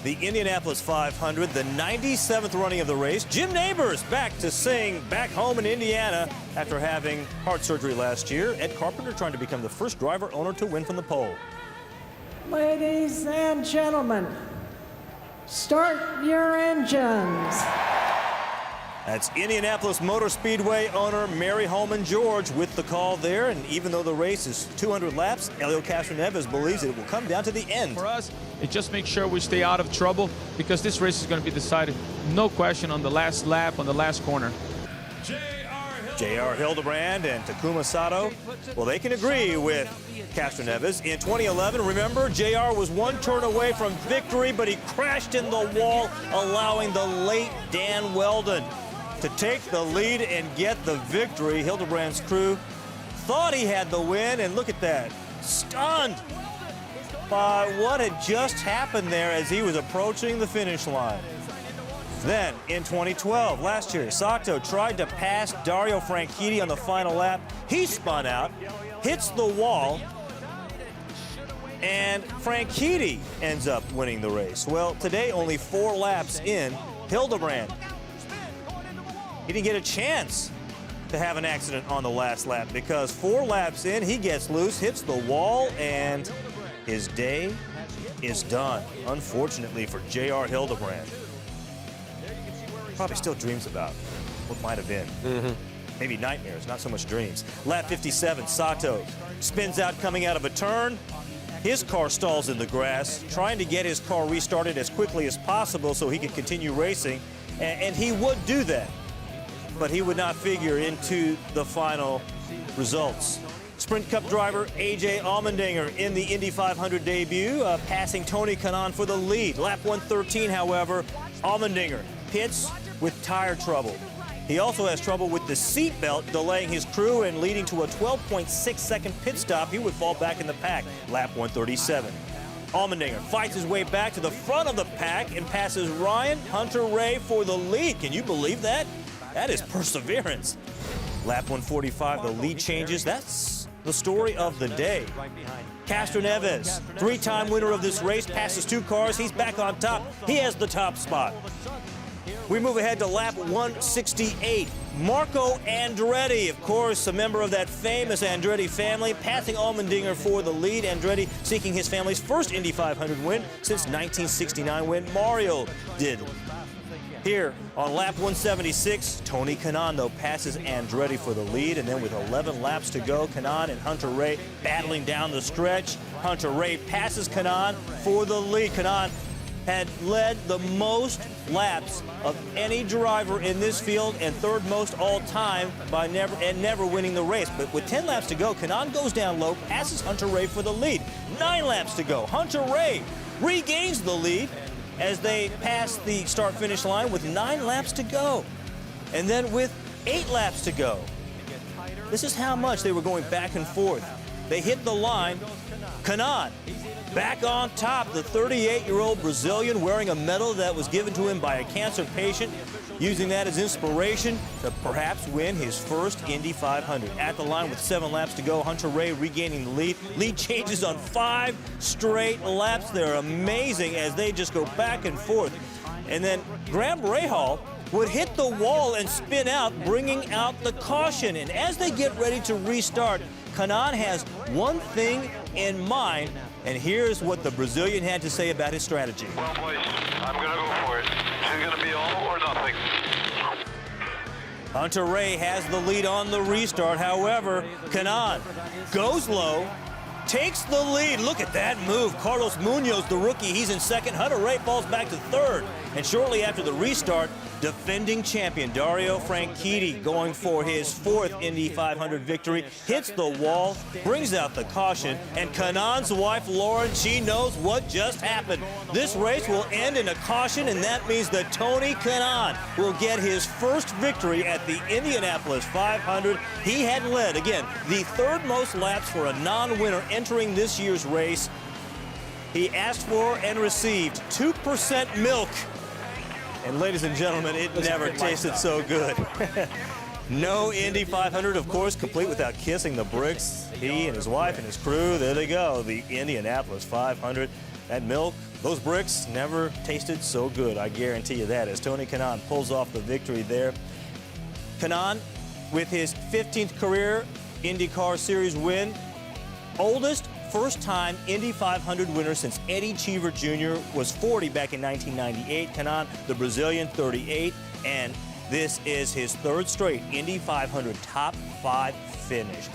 The Indianapolis 500, the 97th running of the race. Jim Neighbors back to sing back home in Indiana after having heart surgery last year. Ed Carpenter trying to become the first driver owner to win from the pole. Ladies and gentlemen, start your engines. That's Indianapolis Motor Speedway owner Mary Holman George with the call there. And even though the race is 200 laps, Helio Castroneves believes it will come down to the end. For us, it just makes sure we stay out of trouble because this race is going to be decided, no question, on the last lap, on the last corner. J.R. Hildebrand and Takuma Sato, well, they can agree with Castroneves. In 2011, remember, J.R. was one turn away from victory, but he crashed in the wall, allowing the late Dan Weldon to take the lead and get the victory. Hildebrand's crew thought he had the win, and look at that, stunned by what had just happened there as he was approaching the finish line. Then, in 2012, last year, Sato tried to pass Dario Franchitti on the final lap. He spun out, hits the wall, and Franchitti ends up winning the race. Well, today, only 4 laps in, Hildebrand, he didn't get a chance to have an accident on the last lap because 4 laps in, he gets loose, hits the wall, and his day is done, unfortunately for J.R. Hildebrand. Probably still dreams about what might have been. Maybe nightmares, not so much dreams. Lap 57, Sato spins out coming out of a turn. His car stalls in the grass, trying to get his car restarted as quickly as possible so he could continue racing, and he would do that, but he would not figure into the final results. Sprint Cup driver A.J. Allmendinger in the Indy 500 debut, passing Tony Kanaan for the lead. Lap 113, however, Allmendinger pits with tire trouble. He also has trouble with the seat belt, delaying his crew and leading to a 12.6-second pit stop. He would fall back in the pack. Lap 137. Allmendinger fights his way back to the front of the pack and passes Ryan Hunter-Reay for the lead. Can you believe that? That is perseverance. Lap 145, the lead changes. That's the story of the day. Castroneves, 3-time winner of this race, passes 2 cars. He's back on top. He has the top spot. We move ahead to lap 168. Marco Andretti, of course, a member of that famous Andretti family, passing Allmendinger for the lead. Andretti seeking his family's first Indy 500 win since 1969 when Mario did. Here on lap 176, Tony Kanaan, though, passes Andretti for the lead, and then with 11 laps to go, Kanaan and Hunter-Reay battling down the stretch. Hunter-Reay passes Kanaan for the lead. Kanaan had led the most laps of any driver in this field and 3rd most all time by never winning the race. But with 10 laps to go, Kanaan goes down low, passes Hunter-Reay for the lead. 9 laps to go. Hunter-Reay regains the lead as they pass the start-finish line with 9 laps to go. And then with 8 laps to go, this is how much they were going back and forth. They hit the line. Kanaan back on top, the 38-year-old Brazilian wearing a medal that was given to him by a cancer patient, using that as inspiration to perhaps win his first Indy 500. At the line with 7 laps to go, Hunter-Reay regaining the lead. Lead changes on 5 straight laps. They're amazing as they just go back and forth. And then Graham Rahal would hit the wall and spin out, bringing out the caution. And as they get ready to restart, Kanaan has one thing in mind, and here's what the Brazilian had to say about his strategy. Well, boys, I'm going to go for it. It's going to be all or nothing. Hunter-Reay has the lead on the restart. However, Kanaan goes low, takes the lead. Look at that move. Carlos Munoz, the rookie, he's in 2nd. Hunter-Reay falls back to 3rd. And shortly after the restart, defending champion Dario Franchitti going for his 4th Indy 500 victory, hits the wall, brings out the caution, and Kanaan's wife, Lauren, she knows what just happened. This race will end in a caution, and that means that Tony Kanaan will get his first victory at the Indianapolis 500. He had led, again, the 3rd most laps for a non-winner entering this year's race. He asked for and received 2% milk. And ladies and gentlemen, it never tasted so good. No Indy 500, of course, complete without kissing the bricks. He and his wife and his crew, there they go, the Indianapolis 500. That milk Those bricks never tasted so good, I guarantee you that, as Tony Kanaan pulls off the victory there. Kanaan, with his 15th career IndyCar Series win, oldest first-time Indy 500 winner since Eddie Cheever Jr. was 40 back in 1998. Kanaan, the Brazilian, 38, and this is his third straight Indy 500 top 5 finish.